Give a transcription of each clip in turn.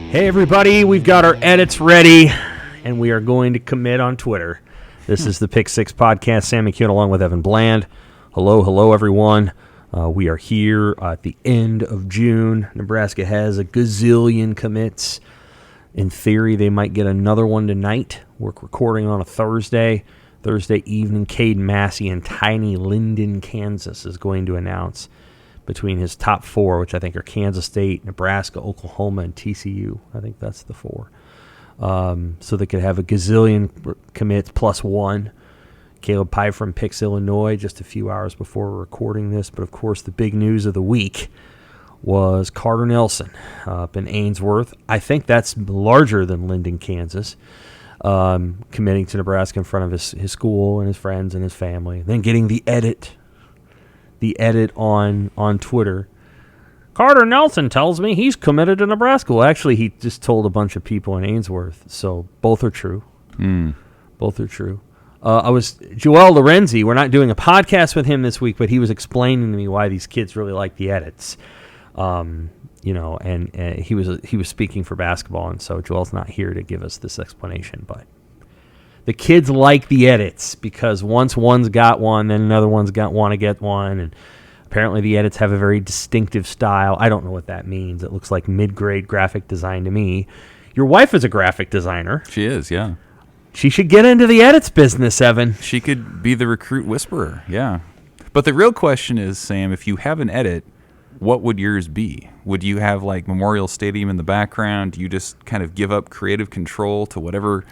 Hey everybody, we've got our edits ready, and we are going to commit on Twitter. This is the Pick Six Podcast. Sam McCune along with Evan Bland. Hello everyone. We are here at the end of June. Nebraska has a gazillion commits. In theory, they might get another one tonight. We're recording on a Thursday evening. Cade Massey in tiny Linden, Kansas is going to announce between his top four, which I think are Kansas State, Nebraska, Oklahoma, and TCU. I think that's the four. So they could have a gazillion commits plus one. Caleb Pyfrom picks Illinois just a few hours before we're recording this. But, of course, the big news of the week was Carter Nelson up in Ainsworth. I think that's larger than Linden, Kansas, committing to Nebraska in front of his school and his friends and his family. Then getting the edit on Twitter. Carter Nelson tells me he's committed to Nebraska. Well, actually, he just told a bunch of people in Ainsworth, so both are true. Both are true. Joel Lorenzi. We're not doing a podcast with him this week, but he was explaining to me why these kids really like the edits. And he was speaking for basketball, and so Joel's not here to give us this explanation, but the kids like the edits because once one's got one, then another one's want to get one, and apparently the edits have a very distinctive style. I don't know what that means. It looks like mid-grade graphic design to me. Your wife is a graphic designer. She is, yeah. She should get into the edits business, Evan. She could be the recruit whisperer, yeah. But the real question is, Sam, if you have an edit, what would yours be? Would you have like Memorial Stadium in the background? Do you just kind of give up creative control to whatever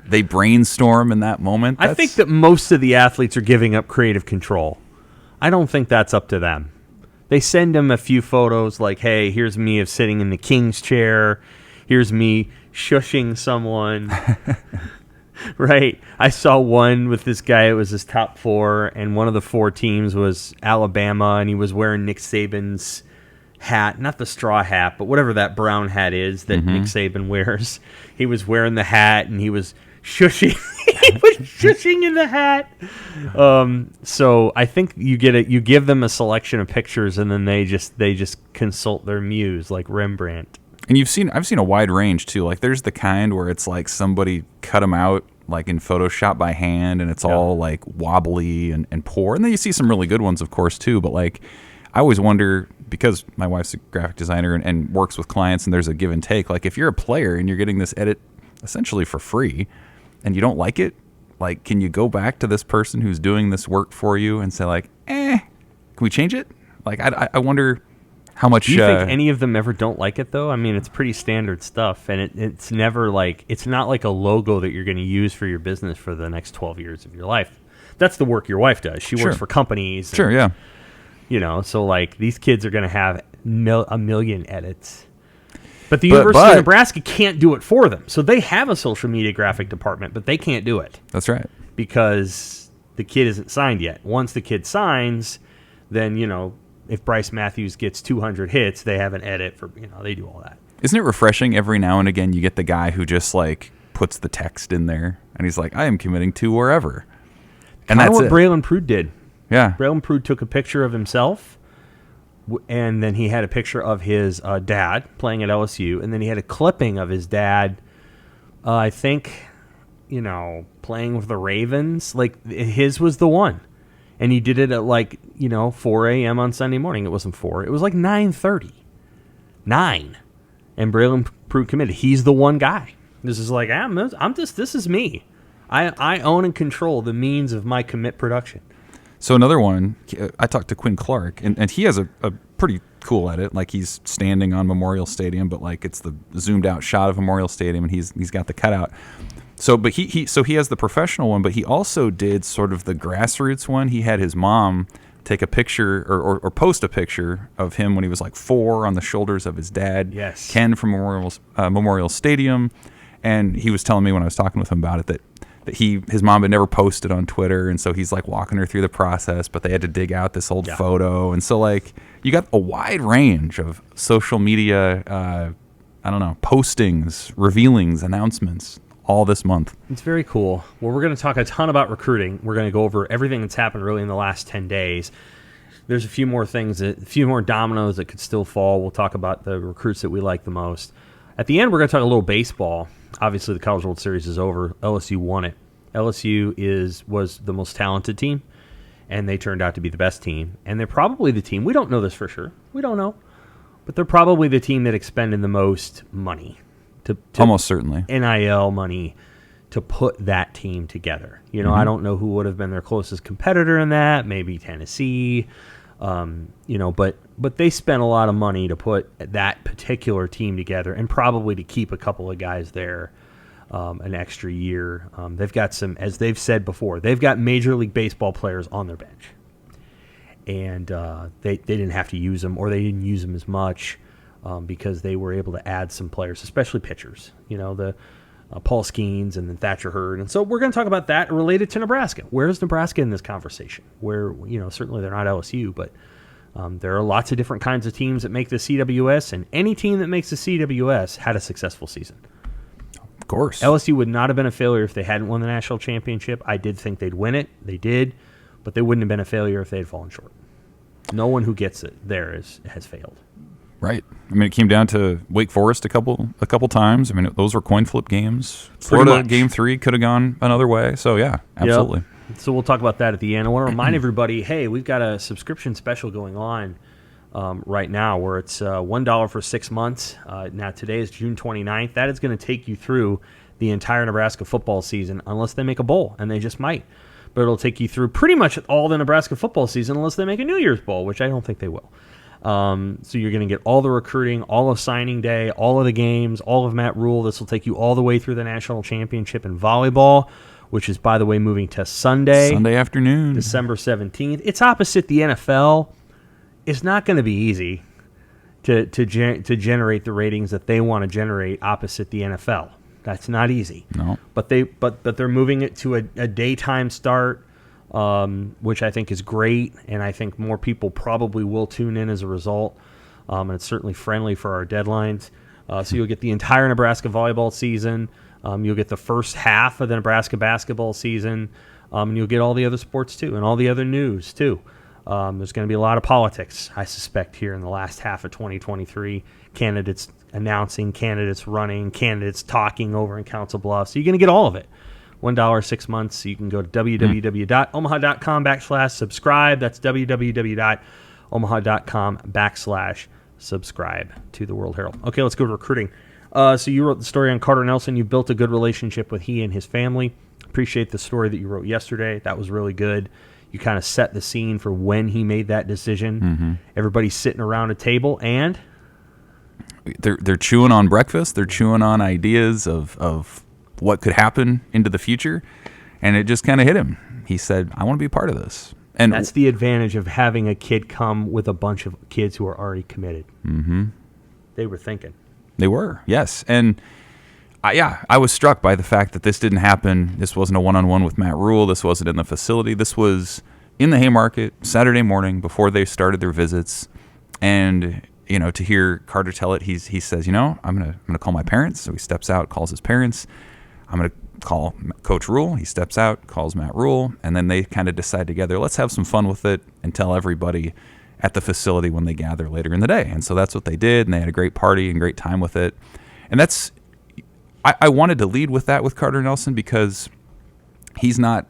they brainstorm in that moment? I think that most of the athletes are giving up creative control. I don't think that's up to them. They send them a few photos like, hey, here's me sitting in the king's chair. Here's me shushing someone. Right. I saw one with this guy. It was his top four, and one of the four teams was Alabama, and he was wearing Nick Saban's hat, not the straw hat, but whatever that brown hat is that Nick Saban wears. He was wearing the hat, and he was shushing. He was shushing in the hat. So I think you give them a selection of pictures, and then they just consult their muse like Rembrandt. And I've seen a wide range too. Like there's the kind where it's like somebody cut them out like in Photoshop by hand, and it's all like wobbly and poor. And then you see some really good ones, of course, too. But like I always wonder, because my wife's a graphic designer and works with clients, and there's a give and take. Like if you're a player and you're getting this edit essentially for free, and you don't like it, like can you go back to this person who's doing this work for you and say like, can we change it? Like I wonder. How much? Do you think any of them ever don't like it, though? I mean, it's pretty standard stuff, and it's never like, it's not like a logo that you're going to use for your business for the next 12 years of your life. That's the work your wife does. She works for companies. Sure, yeah. So like these kids are going to have a million edits. But the University of Nebraska can't do it for them. So they have a social media graphic department, but they can't do it. That's right. Because the kid isn't signed yet. Once the kid signs, then, if Bryce Matthews gets 200 hits, they have an edit for, they do all that. Isn't it refreshing every now and again you get the guy who just like puts the text in there and he's like, I am committing to wherever. And that's what it. Braylon Prude did. Yeah. Braylon Prude took a picture of himself, and then he had a picture of his dad playing at LSU, and then he had a clipping of his dad, I think, playing with the Ravens. Like his was the one. And he did it at 4 a.m. on Sunday morning. It wasn't 4. It was like 9:30. 9. And Braylon Prude committed. He's the one guy. This is like, this is me. I own and control the means of my commit production. So another one, I talked to Quinn Clark, and he has a pretty cool edit. Like he's standing on Memorial Stadium, but like it's the zoomed out shot of Memorial Stadium, and he's got the cutout. So, but he has the professional one, but he also did sort of the grassroots one. He had his mom take a picture or post a picture of him when he was like 4 on the shoulders of his dad, yes, Ken from Memorial Stadium, and he was telling me when I was talking with him about it that his mom had never posted on Twitter, and so he's like walking her through the process, but they had to dig out this old photo, and so like you got a wide range of social media, postings, revealings, announcements. All this month. It's very cool. Well, we're going to talk a ton about recruiting. We're going to go over everything that's happened really in the last 10 days. There's a few more things, a few more dominoes that could still fall. We'll talk about the recruits that we like the most. At the end, we're going to talk a little baseball. Obviously, the College World Series is over. LSU won it. LSU was the most talented team, and they turned out to be the best team. And they're probably the team. We don't know this for sure. We don't know. But they're probably the team that expended the most money. Almost certainly. NIL money to put that team together. I don't know who would have been their closest competitor in that. Maybe Tennessee. But they spent a lot of money to put that particular team together, and probably to keep a couple of guys there an extra year. They've got some, as they've said before, they've got Major League Baseball players on their bench, and they didn't have to use them, or they didn't use them as much because they were able to add some players, especially pitchers. The Paul Skeens and then Thatcher Hurd. And so we're going to talk about that related to Nebraska. Where's Nebraska in this conversation? Where, certainly they're not LSU, but there are lots of different kinds of teams that make the CWS, and any team that makes the CWS had a successful season. Of course. LSU would not have been a failure if they hadn't won the national championship. I did think they'd win it. They did, but they wouldn't have been a failure if they had fallen short. No one who gets it there has failed. Right. I mean, it came down to Wake Forest a couple times. I mean, those were coin flip games. Florida Game 3 could have gone another way. So, yeah, absolutely. Yep. So we'll talk about that at the end. I want to remind everybody, hey, we've got a subscription special going on right now where it's $1 for 6 months. Now, today is June 29th. That is going to take you through the entire Nebraska football season, unless they make a bowl, and they just might. But it'll take you through pretty much all the Nebraska football season, unless they make a New Year's Bowl, which I don't think they will. So you're going to get all the recruiting, all of signing day, all of the games, all of Matt Rule. This will take you all the way through the national championship in volleyball, which is, by the way, moving to Sunday afternoon, December 17th. It's opposite the NFL. It's not going to be easy to generate the ratings that they want to generate opposite the NFL. That's not easy. No, but they're moving it to a daytime start. Which I think is great, and I think more people probably will tune in as a result, and it's certainly friendly for our deadlines. So you'll get the entire Nebraska volleyball season, you'll get the first half of the Nebraska basketball season, and you'll get all the other sports too, and all the other news too. There's going to be a lot of politics, I suspect, here in the last half of 2023. Candidates announcing, candidates running, candidates talking over in Council Bluffs. So you're going to get all of it. $1 6 months. So you can go to www.omaha.com/subscribe. That's www.omaha.com/subscribe to the World-Herald. Okay, let's go to recruiting. So you wrote the story on Carter Nelson. You built a good relationship with he and his family. Appreciate the story that you wrote yesterday. That was really good. You kind of set the scene for when he made that decision. Mm-hmm. Everybody's sitting around a table, and they're chewing on breakfast. They're chewing on ideas of what could happen into the future, and it just kind of hit him. He said, I want to be a part of this. And that's the advantage of having a kid come with a bunch of kids who are already committed. Mm-hmm. They were thinking. They were, yes. And I was struck by the fact that this didn't happen. This wasn't a one-on-one with Matt Rule. This wasn't in the facility. This was in the Haymarket Saturday morning before they started their visits. And to hear Carter tell it, he says, I'm gonna call my parents. So he steps out, calls his parents. I'm going to call Coach Rule. He steps out, calls Matt Rule, and then they kind of decide together, let's have some fun with it and tell everybody at the facility when they gather later in the day. And so that's what they did, and they had a great party and great time with it. And I wanted to lead with that with Carter Nelson because he's not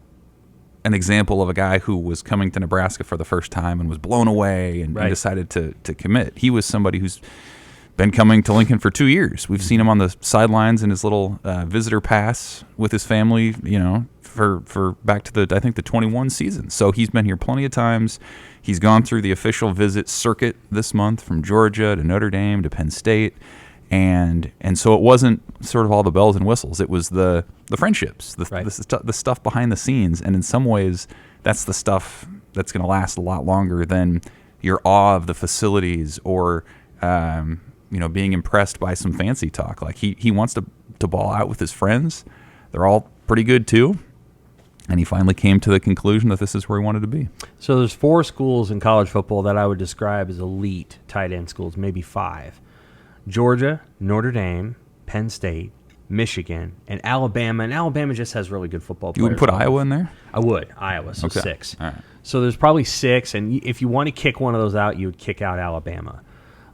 an example of a guy who was coming to Nebraska for the first time and was blown away and decided to commit. He was somebody who's been coming to Lincoln for 2 years. We've seen him on the sidelines in his little visitor pass with his family, for back to the 21 season. So he's been here plenty of times. He's gone through the official visit circuit this month from Georgia to Notre Dame to Penn State. And so it wasn't sort of all the bells and whistles. It was the friendships, the stuff behind the scenes. And in some ways, that's the stuff that's going to last a lot longer than your awe of the facilities or being impressed by some fancy talk. Like he wants to ball out with his friends. They're all pretty good too. And he finally came to the conclusion that this is where he wanted to be. So there's 4 schools in college football that I would describe as elite tight end schools, maybe 5. Georgia, Notre Dame, Penn State, Michigan, and Alabama. And Alabama just has really good football players. You would put Iowa in there? I would. Iowa, so okay. 6. All right. So there's probably 6, and if you want to kick one of those out, you would kick out Alabama.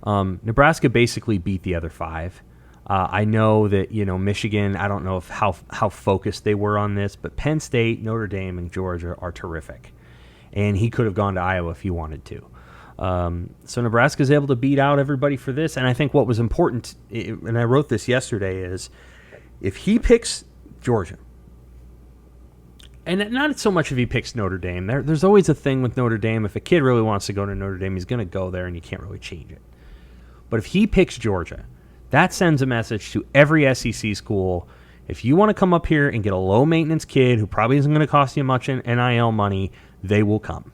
Nebraska basically beat the other 5. I know that, Michigan, I don't know how focused they were on this, but Penn State, Notre Dame, and Georgia are terrific. And he could have gone to Iowa if he wanted to. So Nebraska's able to beat out everybody for this. And I think what was important, and I wrote this yesterday, is if he picks Georgia, and not so much if he picks Notre Dame. There's always a thing with Notre Dame. If a kid really wants to go to Notre Dame, he's going to go there, and you can't really change it. But if he picks Georgia, that sends a message to every SEC school. If you want to come up here and get a low-maintenance kid who probably isn't going to cost you much in NIL money, they will come.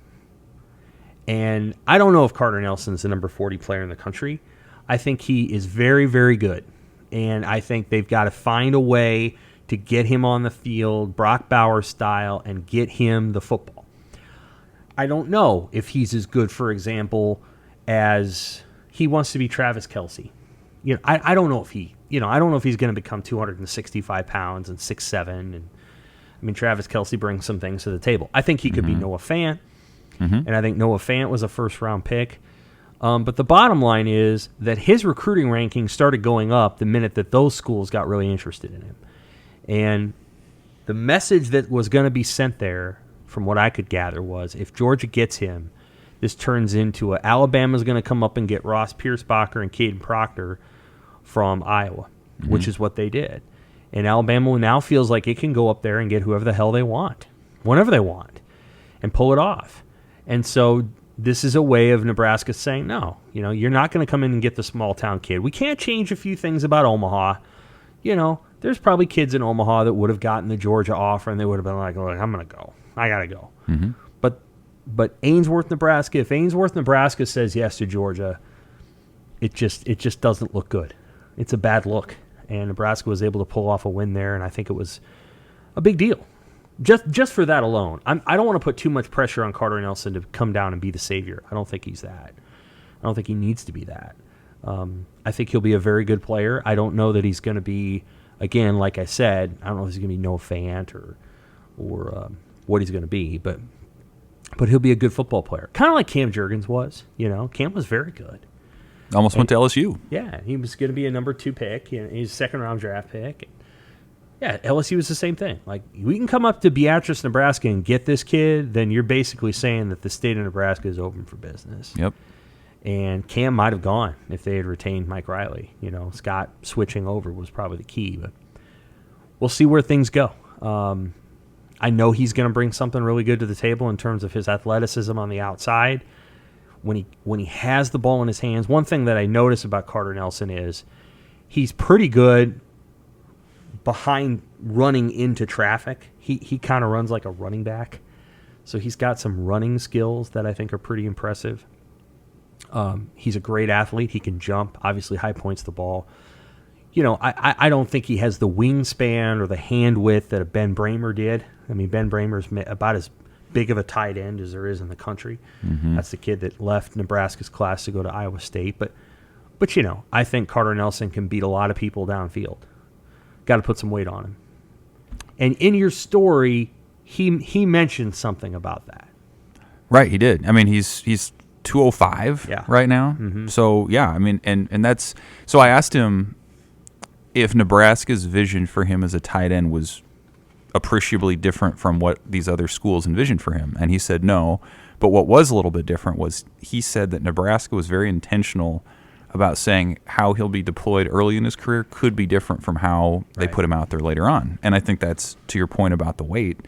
And I don't know if Carter Nelson's the number 40 player in the country. I think he is very, very good. And I think they've got to find a way to get him on the field, Brock Bowers style, and get him the football. I don't know if he's as good, for example, as he wants to be Travis Kelce. I don't know if I don't know if he's going to become 265 pounds and 6'7". And I mean, Travis Kelce brings some things to the table. I think he could be Noah Fant, and I think Noah Fant was a first-round pick. But the bottom line is that his recruiting ranking started going up the minute that those schools got really interested in him. And the message that was going to be sent there, from what I could gather, was if Georgia gets him, this turns into Alabama's going to come up and get Ross Piercebacher and Caden Proctor from Iowa, which is what they did. And Alabama now feels like it can go up there and get whoever the hell they want, whenever they want, and pull it off. And so this is a way of Nebraska saying, no, you're not going to come in and get the small-town kid. We can't change a few things about Omaha. There's probably kids in Omaha that would have gotten the Georgia offer, and they would have been like, look, I'm going to go. I got to go. Mm-hmm. But Ainsworth, Nebraska, if Ainsworth, Nebraska says yes to Georgia, it just doesn't look good. It's a bad look. And Nebraska was able to pull off a win there, and I think it was a big deal. Just for that alone. I don't want to put too much pressure on Carter Nelson to come down and be the savior. I don't think he's that. I don't think he needs to be that. I think he'll be a very good player. I don't know that he's going to be, again, like I said, I don't know if he's going to be Noah Fant or what he's going to be, but he'll be a good football player. Kind of like Cam Jurgens was. Cam was very good. Almost went to LSU. Yeah, he was going to be a number 2 pick. He's a second-round draft pick. Yeah, LSU was the same thing. Like, we can come up to Beatrice, Nebraska, and get this kid, then you're basically saying that the state of Nebraska is open for business. Yep. And Cam might have gone if they had retained Mike Riley. Scott switching over was probably the key, but we'll see where things go. I know he's going to bring something really good to the table in terms of his athleticism on the outside. When he has the ball in his hands, one thing that I notice about Carter Nelson is he's pretty good behind running into traffic. He kind of runs like a running back. So he's got some running skills that I think are pretty impressive. He's a great athlete. He can jump. Obviously, high points the ball. I don't think he has the wingspan or the hand width that a Ben Bramer did. I mean, Ben Bramer's about as big of a tight end as there is in the country. Mm-hmm. That's the kid that left Nebraska's class to go to Iowa State. But I think Carter Nelson can beat a lot of people downfield. Got to put some weight on him. And in your story, he mentioned something about that. Right, he did. I mean, he's 205 right now. Mm-hmm. So, yeah, I mean, and that's – so I asked him if Nebraska's vision for him as a tight end was appreciably different from what these other schools envisioned for him. And he said no. But what was a little bit different was he said that Nebraska was very intentional about saying how he'll be deployed early in his career could be different from how they put him out there later on. And I think that's, to your point about the weight,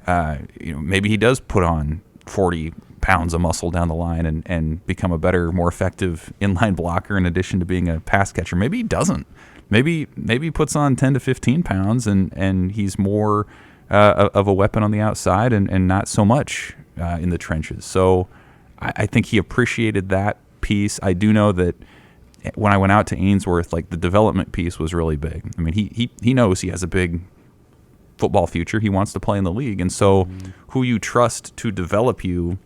maybe he does put on 40 pounds of muscle down the line and become a better, more effective inline blocker in addition to being a pass catcher. Maybe he doesn't. Maybe he puts on 10 to 15 pounds and he's more of a weapon on the outside and not so much in the trenches. So I think he appreciated that piece. I do know that when I went out to Ainsworth, like the development piece was really big. I mean, he knows he has a big football future. He wants to play in the league. And so who you trust to develop you,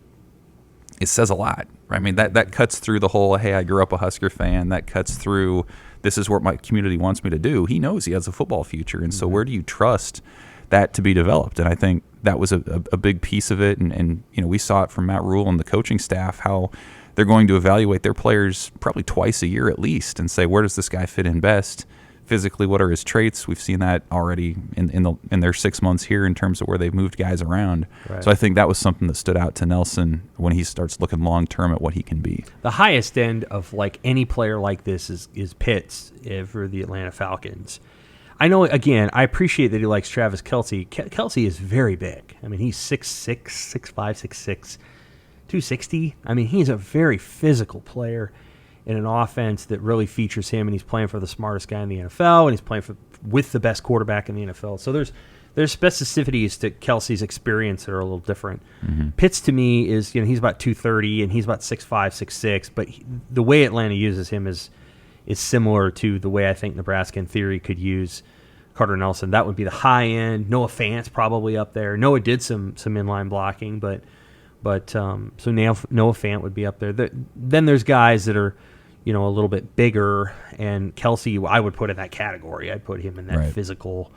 it says a lot. Right? I mean, that cuts through the whole, hey, I grew up a Husker fan. That cuts through, this is what my community wants me to do. He knows he has a football future. And so where do you trust that to be developed? And I think that was a big piece of it. And we saw it from Matt Rule and the coaching staff, how they're going to evaluate their players probably twice a year at least and say, where does this guy fit in best physically, what are his traits? We've seen that already in their 6 months here in terms of where they've moved guys around. Right. So I think that was something that stood out to Nelson when he starts looking long term at what he can be. The highest end of like any player like this is Pitts for the Atlanta Falcons. I know, again, I appreciate that he likes Travis Kelce. Kelce is very big. I mean, he's 6'6", 6'5", 6'6", 260. I mean, he's a very physical player in an offense that really features him, and he's playing for the smartest guy in the NFL, and he's playing with the best quarterback in the NFL. So there's specificities to Kelce's experience that are a little different. Mm-hmm. Pitts, to me, is, he's about 230, and he's about 6'5", 6'6", but the way Atlanta uses him is similar to the way I think Nebraska, in theory, could use Carter Nelson. That would be the high end. Noah Fant's probably up there. Noah did some inline blocking, but so now Noah Fant would be up there. Then there's guys that are, a little bit bigger, and Kelce, I would put in that category. I'd put him in that physical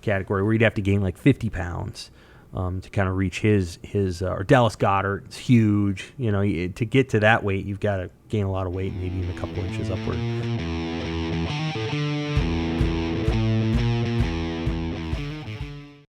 category where he'd have to gain like 50 pounds to kind of reach his or Dallas Goedert. It's huge. To get to that weight, you've got to gain a lot of weight, maybe even a couple inches upward.